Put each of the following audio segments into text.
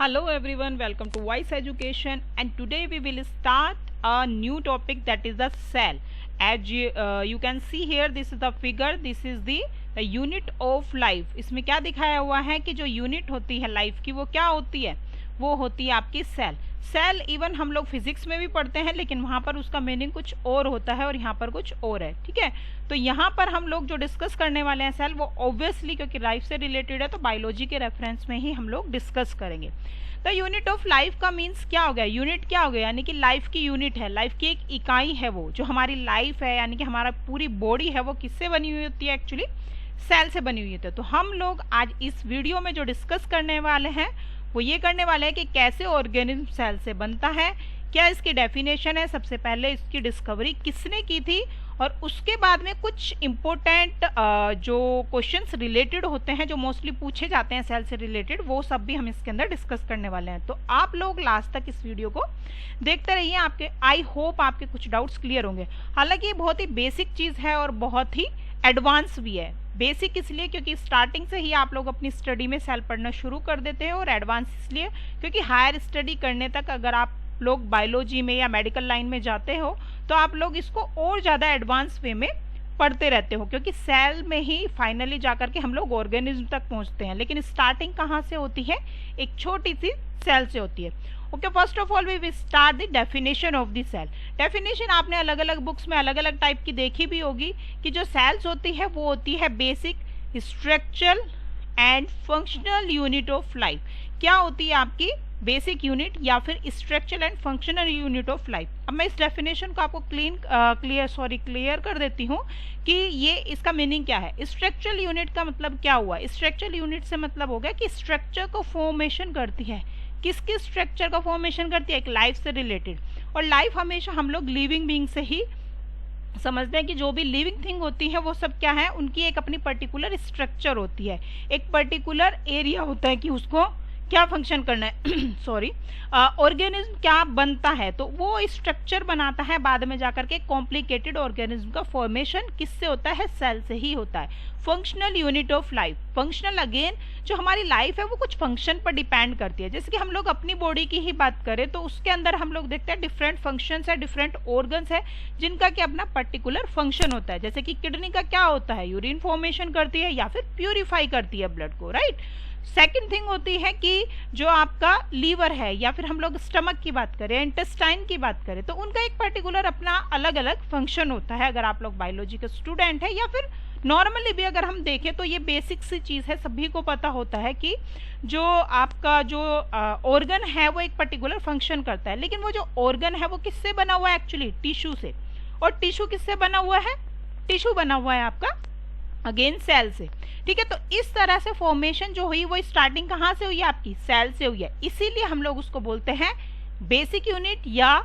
Hello everyone, welcome to Wise Education, and today we will start a new topic, that is the cell. As you can see here, this is the figure, this is the unit of life. इसमें क्या दिखाया हुआ है कि जो unit होती है life की वो क्या होती है, वो होती है आपकी सेल। सेल इवन हम लोग फिजिक्स में भी पढ़ते हैं, लेकिन वहाँ पर उसका मीनिंग कुछ और होता है और यहाँ पर कुछ और है। ठीक है, तो यहाँ पर हम लोग जो डिस्कस करने वाले हैं सेल, वो ऑब्वियसली क्योंकि लाइफ से रिलेटेड है तो बायोलॉजी के रेफरेंस में ही हम लोग डिस्कस करेंगे। तो यूनिट ऑफ लाइफ का मीन्स क्या हो गया, यूनिट क्या हो गया, यानी कि लाइफ की यूनिट है, लाइफ की एक इकाई है। वो जो हमारी लाइफ है यानी कि हमारा पूरी बॉडी है वो किससे बनी हुई होती है, एक्चुअली सेल से बनी हुई होती है। तो हम लोग आज इस वीडियो में जो डिस्कस करने वाले हैं वो ये करने वाले हैं कि कैसे ऑर्गेनिज्म सेल से बनता है, क्या इसकी डेफिनेशन है, सबसे पहले इसकी डिस्कवरी किसने की थी, और उसके बाद में कुछ इम्पोर्टेंट जो क्वेश्चंस रिलेटेड होते हैं जो मोस्टली पूछे जाते हैं सेल से रिलेटेड, वो सब भी हम इसके अंदर डिस्कस करने वाले हैं। तो आप लोग लास्ट तक इस वीडियो को देखते रहिए, आपके आई होप आपके कुछ डाउट्स क्लियर होंगे। हालांकि ये बहुत ही बेसिक चीज़ है और बहुत ही एडवांस भी है। बेसिक इसलिए क्योंकि स्टार्टिंग से ही आप लोग अपनी स्टडी में सेल पढ़ना शुरू कर देते हैं, और एडवांस इसलिए क्योंकि हायर स्टडी करने तक अगर आप लोग बायोलॉजी में या मेडिकल लाइन में जाते हो तो आप लोग इसको और ज़्यादा एडवांस वे में पढ़ते रहते हो, क्योंकि सेल में ही फाइनली जाकर के हम लोग ऑर्गेनिज्म तक पहुंचते हैं। लेकिन स्टार्टिंग कहाँ से होती है, एक छोटी सी सेल से होती है। Okay, first of all we will start the definition of the cell. Definition आपने अलग अलग बुक्स में अलग अलग टाइप की देखी भी होगी कि जो सेल्स होती है वो होती है basic structural and functional unit of life. क्या होती है आपकी बेसिक यूनिट या फिर structural and functional unit of life. अब मैं इस डेफिनेशन को आपको क्लियर कर देती हूँ कि ये इसका मीनिंग क्या है। स्ट्रक्चरल यूनिट का मतलब क्या हुआ, स्ट्रक्चरल यूनिट से मतलब हो गया कि स्ट्रक्चर को फॉर्मेशन करती है। किसकी स्ट्रक्चर का फॉर्मेशन करती है, एक लाइफ से रिलेटेड। और लाइफ हमेशा हम लोग लिविंग बीइंग से ही समझते हैं कि जो भी लिविंग थिंग होती है वो सब क्या है, उनकी एक अपनी पर्टिकुलर स्ट्रक्चर होती है, एक पर्टिकुलर एरिया होता है कि उसको क्या फंक्शन करना है सॉरी ऑर्गेनिज्म क्या बनता है, तो वो स्ट्रक्चर बनाता है। बाद में जाकर के कॉम्प्लिकेटेड ऑर्गेनिज्म का फॉर्मेशन किससे होता है, सेल से ही होता है। Functional unit of life, functional again जो हमारी लाइफ है वो कुछ फंक्शन पर डिपेंड करती है। जैसे कि हम लोग अपनी बॉडी की ही बात करें तो उसके अंदर हम लोग देखते हैं डिफरेंट फंक्शंस है, डिफरेंट ऑर्गन्स है जिनका कि अपना पर्टिकुलर फंक्शन होता है। जैसे कि किडनी का क्या होता है, यूरिन फॉर्मेशन करती है या फिर प्यूरिफाई करती है ब्लड को, राइट। सेकेंड थिंग होती है कि जो आपका लीवर है या फिर हम लोग स्टमक की बात करें, इंटेस्टाइन की बात करें, तो उनका एक पर्टिकुलर अपना अलग अलग फंक्शन होता है। अगर आप लोग बायोलॉजी के स्टूडेंट है या फिर नॉर्मली भी अगर हम देखें तो ये बेसिक सी चीज़ है, सभी को पता होता है कि जो आपका जो ऑर्गन है वो एक पर्टिकुलर फंक्शन करता है। लेकिन वो जो ऑर्गन है वो किससे बना हुआ है, एक्चुअली टिश्यू से। और टिश्यू किससे बना हुआ है, टिश्यू बना हुआ है आपका अगेन सेल से। ठीक है, तो इस तरह से फॉर्मेशन जो हुई वो स्टार्टिंग कहाँ से हुई है, आपकी सेल से हुई है। इसीलिए हम लोग उसको बोलते हैं बेसिक यूनिट या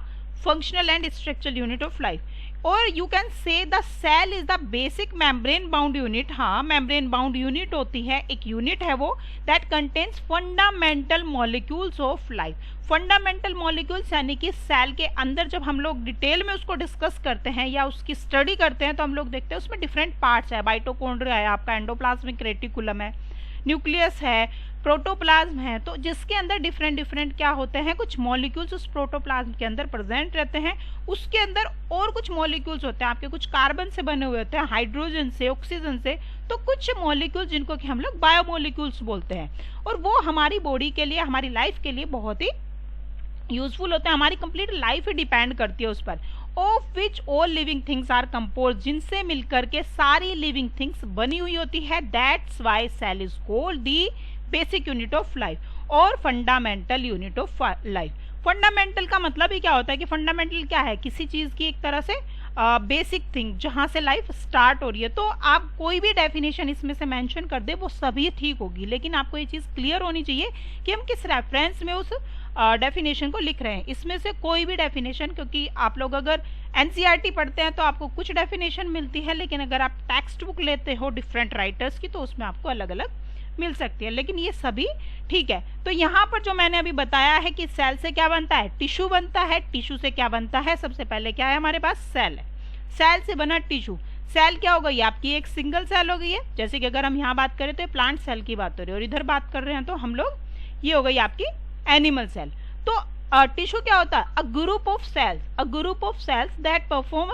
functional and structural unit of life. और you can say the cell is the basic membrane bound unit. हाँ, मेम्ब्रेन बाउंड यूनिट होती है, एक यूनिट है वो, that contains fundamental molecules of life. Fundamental molecules यानी कि सेल के अंदर जब हम लोग डिटेल में उसको डिस्कस करते हैं या उसकी स्टडी करते हैं तो हम लोग देखते हैं उसमें डिफरेंट पार्ट्स है। माइटोकॉन्ड्रिया है, आपका एंडोप्लाज्मिक रेटिकुलम है, न्यूक्लियस है, प्रोटोप्लाज्म है, तो जिसके अंदर डिफरेंट डिफरेंट क्या होते हैं, कुछ मॉलिक्यूल्स उस प्रोटोप्लाज्म के अंदर प्रेजेंट रहते हैं। उसके अंदर और कुछ मॉलिक्यूल्स होते हैं आपके, कुछ कार्बन से बने हुए होते हैं, हाइड्रोजन से, ऑक्सीजन से, तो कुछ मॉलिक्यूल्स जिनको कि हम लोग बायोमोलिक्यूल्स बोलते हैं। और वो हमारी बॉडी के लिए, हमारी लाइफ के लिए बहुत ही यूजफुल होते हैं, हमारी कंप्लीट लाइफ ही डिपेंड करती है उस पर। Of which all living things are compose, जिनसे मिलकर के सारी लिविंग थिंग्स बनी हुई होती है। That's why cell is called the basic unit of life और fundamental unit of life. Fundamental का मतलब ही क्या होता है कि फंडामेंटल क्या है, किसी चीज की एक तरह से बेसिक थिंग जहां से लाइफ स्टार्ट हो रही है। तो आप कोई भी डेफिनेशन इसमें से मेंशन कर दे वो सभी ठीक होगी, लेकिन आपको ये चीज क्लियर होनी चाहिए कि हम किस रेफरेंस में उस डेफिनेशन को लिख रहे हैं। इसमें से कोई भी डेफिनेशन, क्योंकि आप लोग अगर एनसीईआरटी पढ़ते हैं तो आपको कुछ डेफिनेशन मिलती है, लेकिन अगर आप टेक्स्ट बुक लेते हो डिफरेंट राइटर्स की तो उसमें आपको अलग अलग मिल सकती है, लेकिन ये सभी ठीक है। तो यहाँ पर जो मैंने अभी बताया है कि सेल से क्या बनता है, टिश्यू बनता है। टिश्यू से क्या बनता है, सबसे पहले क्या है हमारे पास, सेल है। सेल से बना टिश्यू। सेल क्या हो गई, आपकी एक सिंगल सेल हो गई है। जैसे कि अगर हम यहाँ बात करें तो प्लांट सेल की बात हो रही है, और इधर बात कर रहे हैं तो हम लोग ये हो गई आपकी एनिमल सेल। तो टिश्यू क्या होता है? A group of cells that perform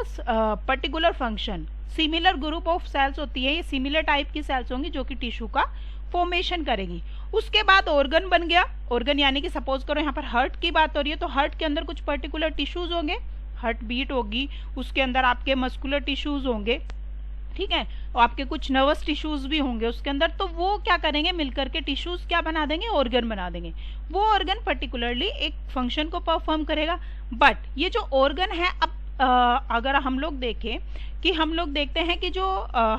particular function. Similar group of cells होती है, ये सिमिलर टाइप की सेल्स होंगी जो कि टिश्यू का फॉर्मेशन करेगी। उसके बाद ऑर्गन बन गया। ऑर्गन यानी कि सपोज करो यहाँ पर हार्ट की बात हो रही है तो हार्ट के अंदर कुछ पर्टिकुलर टिश्यूज होंगे, हार्ट बीट होगी, उसके अंदर आपके मस्कुलर टिश्यूज होंगे, ठीक है, और आपके कुछ नर्वस टिश्यूज भी होंगे उसके अंदर। तो वो क्या करेंगे, मिलकर के टिश्यूज क्या बना देंगे, ऑर्गन बना देंगे। वो ऑर्गन पर्टिकुलरली एक फंक्शन को परफॉर्म करेगा। बट ये जो ऑर्गन है, अब अगर हम लोग देखें कि हम लोग देखते हैं कि जो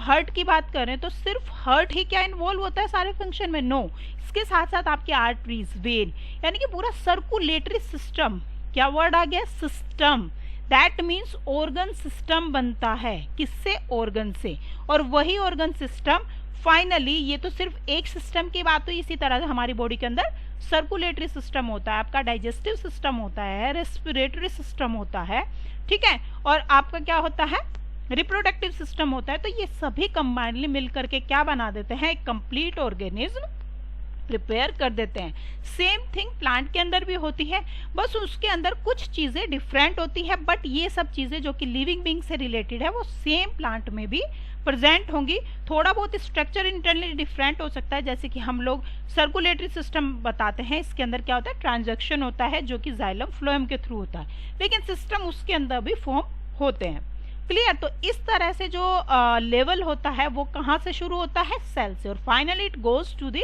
हार्ट की बात करें तो सिर्फ हार्ट ही क्या इन्वॉल्व होता है सारे फंक्शन में? नो, इसके साथ साथ आपके आर्टरीज, वेन, यानी कि पूरा सर्कुलेटरी सिस्टम। क्या वर्ड आ गया? System. That means organ system बनता है। किससे? ऑर्गन से। और वही ऑर्गन सिस्टम फाइनली, ये तो सिर्फ एक सिस्टम की बात हुई, इसी तरह से हमारी बॉडी के अंदर सर्कुलेटरी सिस्टम होता है, आपका डाइजेस्टिव सिस्टम होता है, रेस्पिरेटरी सिस्टम होता है, ठीक है, और आपका क्या होता है, रिप्रोडक्टिव सिस्टम होता है। तो ये सभी कंबाइनली मिलकर के क्या बना देते हैं, एक कंप्लीट ऑर्गेनिज्म प्रिपेयर कर देते हैं। सेम थिंग प्लांट के अंदर भी होती है, बस उसके अंदर कुछ चीजें डिफरेंट होती है, बट ये सब चीजें जो कि लिविंग बीइंग से रिलेटेड है वो सेम प्लांट में भी प्रेजेंट होंगी। थोड़ा बहुत स्ट्रक्चर इंटरनली डिफरेंट हो सकता है, जैसे कि हम लोग सर्कुलेटरी सिस्टम बताते हैं, इसके अंदर क्या होता है, ट्रांजैक्शन होता है जो कि जाइलम फ्लोएम के थ्रू होता है, लेकिन सिस्टम उसके अंदर भी फॉर्म होते हैं। क्लियर? तो इस तरह से जो लेवल होता है वो कहाँ से शुरू होता है, सेल से, और finally it goes to the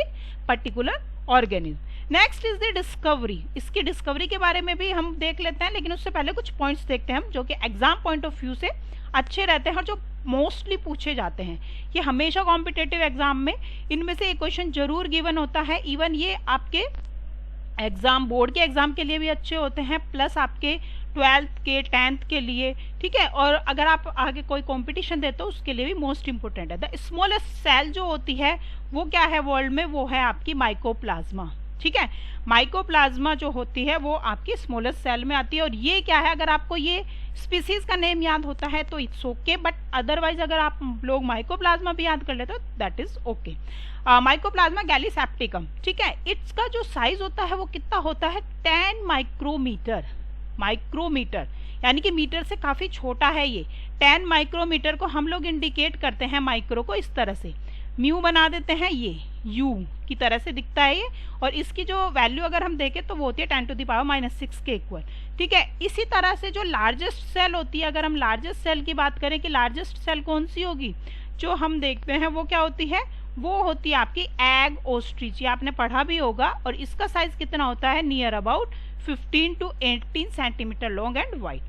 particular organism. Next is the discovery. इसकी डिस्कवरी के बारे में भी हम देख लेते हैं, लेकिन उससे पहले कुछ पॉइंट्स देखते हैं हम जो कि एग्जाम पॉइंट ऑफ व्यू से अच्छे रहते हैं और जो मोस्टली पूछे जाते हैं। ये हमेशा कॉम्पिटेटिव एग्जाम में इनमें से एक क्वेश्चन जरूर गिवन होता है। इवन ये आपके एग्जाम, बोर्ड के एग्जाम के लिए भी अच्छे होते हैं, प्लस आपके 12th के 10th के लिए, ठीक है, और अगर आप आगे कोई कंपटीशन देते हो उसके लिए भी मोस्ट इंपोर्टेंट है। द स्मॉलेस्ट सेल जो होती है वो क्या है वर्ल्ड में, वो है आपकी माइकोप्लाज्मा, ठीक है। माइकोप्लाज्मा जो होती है वो आपकी स्मॉलेस्ट सेल में आती है, और ये क्या है, अगर आपको ये स्पीसीज का नेम याद होता है तो इट्स ओके, बट अदरवाइज अगर आप लोग माइकोप्लाज्मा भी याद कर लेते हो that is okay. Mycoplasma gallisepticum, ठीक है, इसका जो साइज होता है वो कितना होता है, 10 माइक्रोमीटर। माइक्रोमीटर यानी कि मीटर से काफी छोटा है ये। 10 माइक्रोमीटर को हम लोग इंडिकेट करते हैं, माइक्रो को इस तरह से म्यू बना देते हैं, ये यू की तरह से दिखता है ये, और इसकी जो वैल्यू अगर हम देखें तो वो होती है 10⁻⁻⁶ के इक्वल, ठीक है। इसी तरह से जो लार्जेस्ट सेल होती है, अगर हम लार्जेस्ट सेल की बात करें कि लार्जेस्ट सेल कौन सी होगी, जो हम देखते हैं वो क्या होती है, वो होती है आपकी एग ओस्ट्रिच, ये आपने पढ़ा भी होगा, और इसका साइज कितना होता है, near about 15 to 18 centimetre long and wide.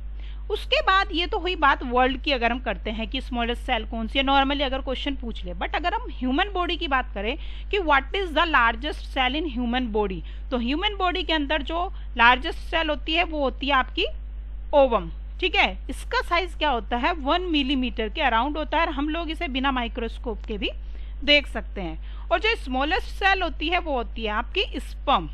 उसके बाद ये तो हुई बात वर्ल्ड की, अगर हम करते हैं कि स्मॉलेस्ट सेल कौन सी है, नॉर्मली अगर क्वेश्चन पूछ ले। बट अगर हम ह्यूमन बॉडी की बात करें कि what is the largest cell in human body, तो ह्यूमन बॉडी के अंदर जो लार्जेस्ट सेल होती है वो होती है आपकी ओवम, ठीक है। इसका साइज क्या होता है, 1 मिलीमीटर के अराउंड होता है, और हम लोग इसे बिना माइक्रोस्कोप के भी देख सकते हैं। और जो स्मॉलेस्ट सेल होती है वो होती है आपकी स्पर्म,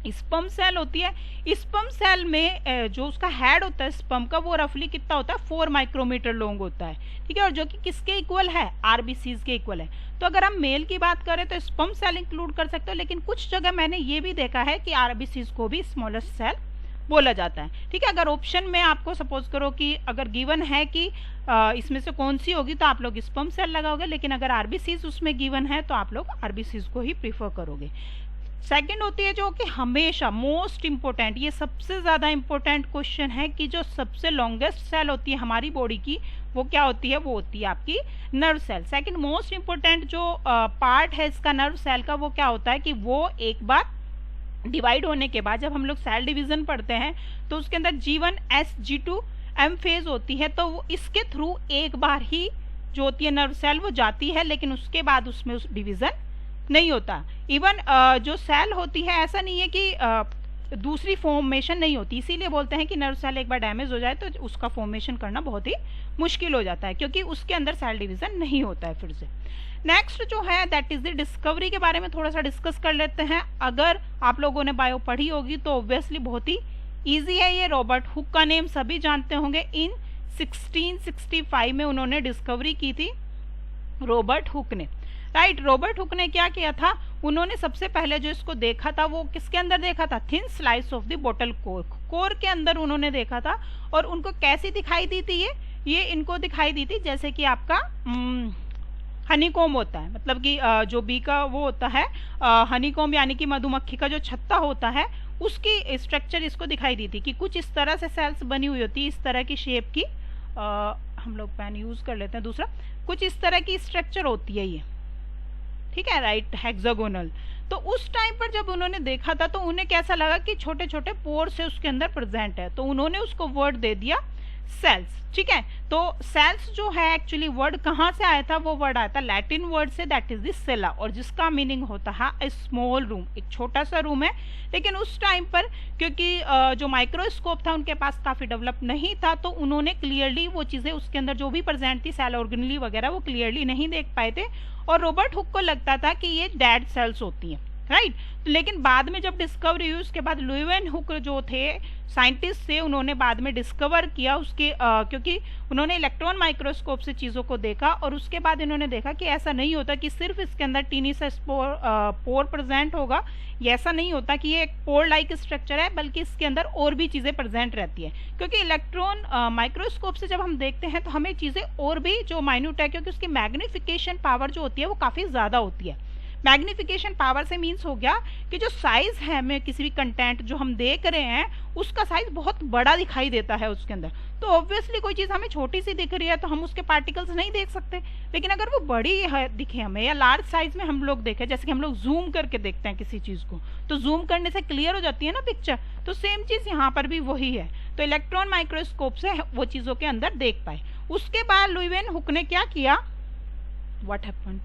स्पर्म सेल होती है। स्पर्म सेल में जो उसका हेड होता है स्पर्म का, वो रफली कितना होता है, 4 माइक्रोमीटर लॉन्ग होता है, ठीक है, और जो कि किसके इक्वल है, आरबीसीज के इक्वल है। तो अगर हम मेल की बात करें तो स्पर्म सेल इंक्लूड कर सकते हो, लेकिन कुछ जगह मैंने ये भी देखा है कि आरबीसीज को भी स्मॉलेस्ट सेल बोला जाता है, ठीक है। अगर ऑप्शन में आपको सपोज करो कि अगर गिवन है कि इसमें से कौन सी होगी तो आप लोग स्पर्म सेल लगाओगे, लेकिन अगर आरबीसीज उसमें गिवन है तो आप लोग आरबीसीज को ही प्रीफर करोगे। सेकंड होती है जो कि हमेशा मोस्ट इंपोर्टेंट, ये सबसे ज्यादा इंपॉर्टेंट क्वेश्चन है कि जो सबसे लॉन्गेस्ट सेल होती है हमारी बॉडी की वो क्या होती है, वो होती है आपकी nerve cell. Second most important जो पार्ट है इसका नर्व सेल का, वो क्या होता है कि वो एक बार डिवाइड होने के बाद, जब हम लोग सेल डिवीजन पढ़ते हैं तो उसके अंदर G1 S G2 M phase होती है, तो वो इसके थ्रू एक बार ही जो होती है नर्व सेल वो जाती है, लेकिन उसके बाद उसमें उस डिवीजन नहीं होता। इवन जो सेल होती है ऐसा नहीं है कि दूसरी फॉर्मेशन नहीं होती, इसीलिए बोलते हैं कि नर्व सेल एक बार डैमेज हो जाए तो उसका फॉर्मेशन करना बहुत ही मुश्किल हो जाता है, क्योंकि उसके अंदर सेल डिवीजन नहीं होता है फिर से। नेक्स्ट जो है दैट इज द डिस्कवरी के बारे में थोड़ा सा डिस्कस कर लेते हैं। अगर आप लोगों ने बायो पढ़ी होगी तो ऑब्वियसली बहुत ही ईजी है ये। रॉबर्ट हुक का नेम सभी जानते होंगे। इन 1665 में उन्होंने डिस्कवरी की थी, रॉबर्ट हुक ने। राइट। रॉबर्ट हुक ने क्या किया था, उन्होंने सबसे पहले जो इसको देखा था वो किसके अंदर देखा था, thin slice of the bottle core के अंदर उन्होंने देखा था। और उनको कैसी दिखाई दी थी, ये इनको दिखाई दी थी जैसे कि आपका हनीकॉम होता है, मतलब कि जो बी का वो होता है हनीकॉम यानी कि मधुमक्खी का जो छत्ता होता है उसकी स्ट्रक्चर इसको दिखाई दी थी कि कुछ इस तरह से सेल्स बनी हुई होती है, इस तरह की शेप की। हम लोग पेन यूज कर लेते हैं दूसरा, कुछ इस तरह की स्ट्रक्चर होती है ये, ठीक है, राइट, हेक्सागोनल। तो उस टाइम पर जब उन्होंने देखा था तो उन्हें कैसा लगा कि छोटे छोटे पोर्स है उसके अंदर प्रेजेंट है, तो उन्होंने उसको वर्ड दे दिया सेल्स, ठीक है। तो सेल्स जो है एक्चुअली वर्ड कहाँ से आया था, वो वर्ड आया था लैटिन वर्ड से, दैट इज द सेला, और जिसका मीनिंग होता है ए स्मॉल रूम, एक छोटा सा रूम है। लेकिन उस टाइम पर क्योंकि जो माइक्रोस्कोप था उनके पास काफी डेवलप नहीं था, तो उन्होंने क्लियरली वो चीजें उसके अंदर जो भी प्रेजेंट थी सेल ऑर्गेनेली वगैरह वो क्लियरली नहीं देख पाए थे, और रॉबर्ट हुक को लगता था कि ये डेड सेल्स होती हैं, राइट। लेकिन बाद में जब डिस्कवरी हुई उसके बाद लुईवेन हुक जो थे साइंटिस्ट थे, उन्होंने बाद में डिस्कवर किया उसके क्योंकि उन्होंने इलेक्ट्रॉन माइक्रोस्कोप से चीज़ों को देखा, और उसके बाद इन्होंने देखा कि ऐसा नहीं होता कि सिर्फ इसके अंदर टीनी सा पोर प्रेजेंट होगा, ये ऐसा नहीं होता कि ये एक पोर लाइक स्ट्रक्चर है, बल्कि इसके अंदर और भी चीज़ें प्रेजेंट रहती है। क्योंकि इलेक्ट्रॉन माइक्रोस्कोप से जब हम देखते हैं तो हमें चीज़ें और भी जो माइन्यूट है, क्योंकि उसकी मैग्निफिकेशन पावर जो होती है वो काफ़ी ज़्यादा होती है। मैग्निफिकेशन पावर से मीन्स हो गया कि जो साइज है हमें किसी भी कंटेंट जो हम देख रहे हैं उसका साइज बहुत बड़ा दिखाई देता है उसके अंदर। तो ऑब्वियसली कोई चीज़ हमें छोटी सी दिख रही है तो हम उसके पार्टिकल्स नहीं देख सकते, लेकिन अगर वो बड़ी है दिखे हमें या लार्ज साइज में हम लोग देखें, जैसे कि हम लोग जूम करके देखते हैं किसी चीज़ को, तो जूम करने से क्लियर हो जाती है ना पिक्चर, तो सेम चीज़ यहाँ पर भी वही है। तो इलेक्ट्रॉन माइक्रोस्कोप से वो चीज़ों के अंदर देख पाए। उसके बाद लुईवेन हुक ने क्या किया, व्हाट हैपेंड,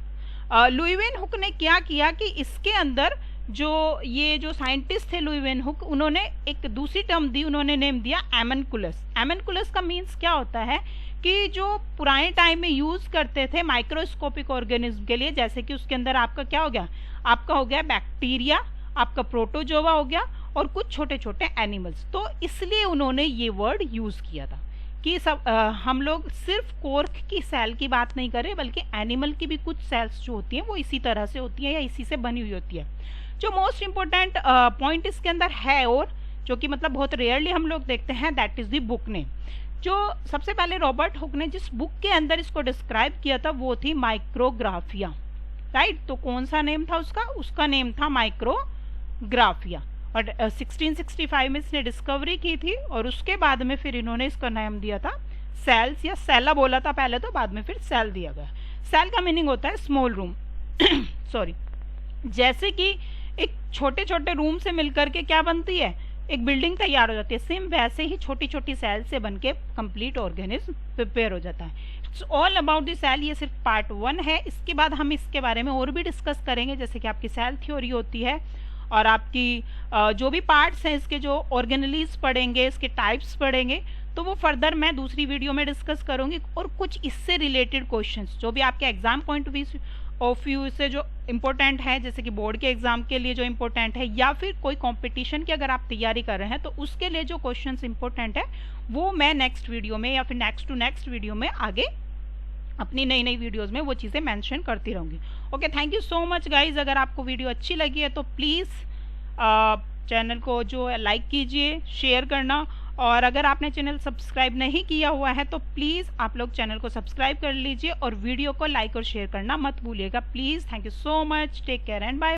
लुईवेन हुक ने क्या किया कि इसके अंदर जो साइंटिस्ट थे लुईवेन हुक, उन्होंने एक दूसरी टर्म दी, उन्होंने नेम दिया एमेनकुलस। एमेनकुलस का मीन्स क्या होता है कि जो पुराने टाइम में यूज करते थे माइक्रोस्कोपिक ऑर्गेनिज्म के लिए, जैसे कि उसके अंदर आपका क्या हो गया, आपका हो गया बैक्टीरिया, आपका प्रोटोजोआ हो गया और कुछ छोटे छोटे एनिमल्स। तो इसलिए उन्होंने ये वर्ड यूज किया था कि सब हम लोग सिर्फ कोर्क की सेल की बात नहीं कर रहे, बल्कि एनिमल की भी कुछ सेल्स जो होती हैं वो इसी तरह से होती हैं या इसी से बनी हुई होती है। जो मोस्ट इम्पोर्टेंट पॉइंट इसके अंदर है और जो कि मतलब बहुत रेयरली हम लोग देखते हैं, that is the book name. जो सबसे पहले रॉबर्ट हुक ने जिस बुक के अंदर इसको डिस्क्राइब किया था वो थी माइक्रोग्राफिया, राइट। तो कौन सा नेम था उसका नेम था माइक्रोग्राफिया, और 1665 में इसने डिस्कवरी की थी, और उसके बाद में फिर इन्होंने इसका नाम दिया था सेल्स, या सेला बोला था पहले, तो बाद में फिर सेल दिया गया। सेल का मीनिंग होता है स्मॉल रूम सॉरी। जैसे कि एक छोटे छोटे रूम से मिलकर के क्या बनती है, एक बिल्डिंग तैयार हो जाती है, सेम वैसे ही छोटी छोटी सेल से बनके कंप्लीट ऑर्गेनिज्म प्रिपेयर हो जाता है। It's all about the cell, ये सिर्फ पार्ट 1 है। इसके बाद हम इसके बारे में और भी डिस्कस करेंगे, जैसे कि आपकी सेल थ्योरी होती है और आपकी जो भी पार्ट्स हैं इसके, जो ऑर्गेनेलीज पढ़ेंगे, इसके टाइप्स पढ़ेंगे, तो वो फर्दर मैं दूसरी वीडियो में डिस्कस करूंगी। और कुछ इससे रिलेटेड क्वेश्चंस जो भी आपके एग्जाम पॉइंट ऑफ व्यू से जो इम्पोर्टेंट है, जैसे कि बोर्ड के एग्जाम के लिए जो इम्पोर्टेंट है, या फिर कोई कंपटीशन की अगर आप तैयारी कर रहे हैं तो उसके लिए जो क्वेश्चंस इम्पोर्टेंट है वो मैं नेक्स्ट वीडियो में या फिर नेक्स्ट टू नेक्स्ट वीडियो में आगे अपनी नई नई वीडियोस में वो चीज़ें मेंशन करती रहूंगी। Okay, thank you so much guys. अगर आपको वीडियो अच्छी लगी है तो प्लीज़ चैनल को जो लाइक कीजिए, शेयर करना, और अगर आपने चैनल सब्सक्राइब नहीं किया हुआ है तो प्लीज़ आप लोग चैनल को सब्सक्राइब कर लीजिए और वीडियो को लाइक और शेयर करना मत भूलिएगा please. Thank you so much, take care and bye.